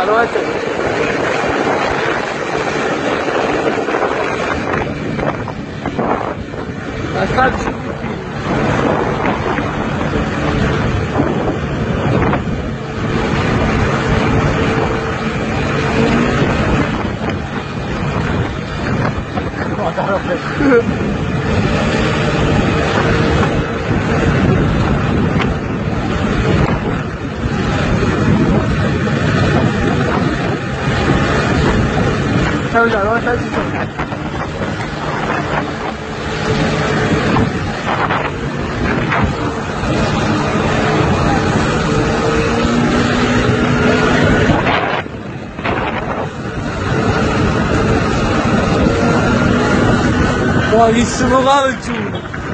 давайте. Оставьте. 태우자, 너 탈 수 있어. 와, 이 숨어가는 중.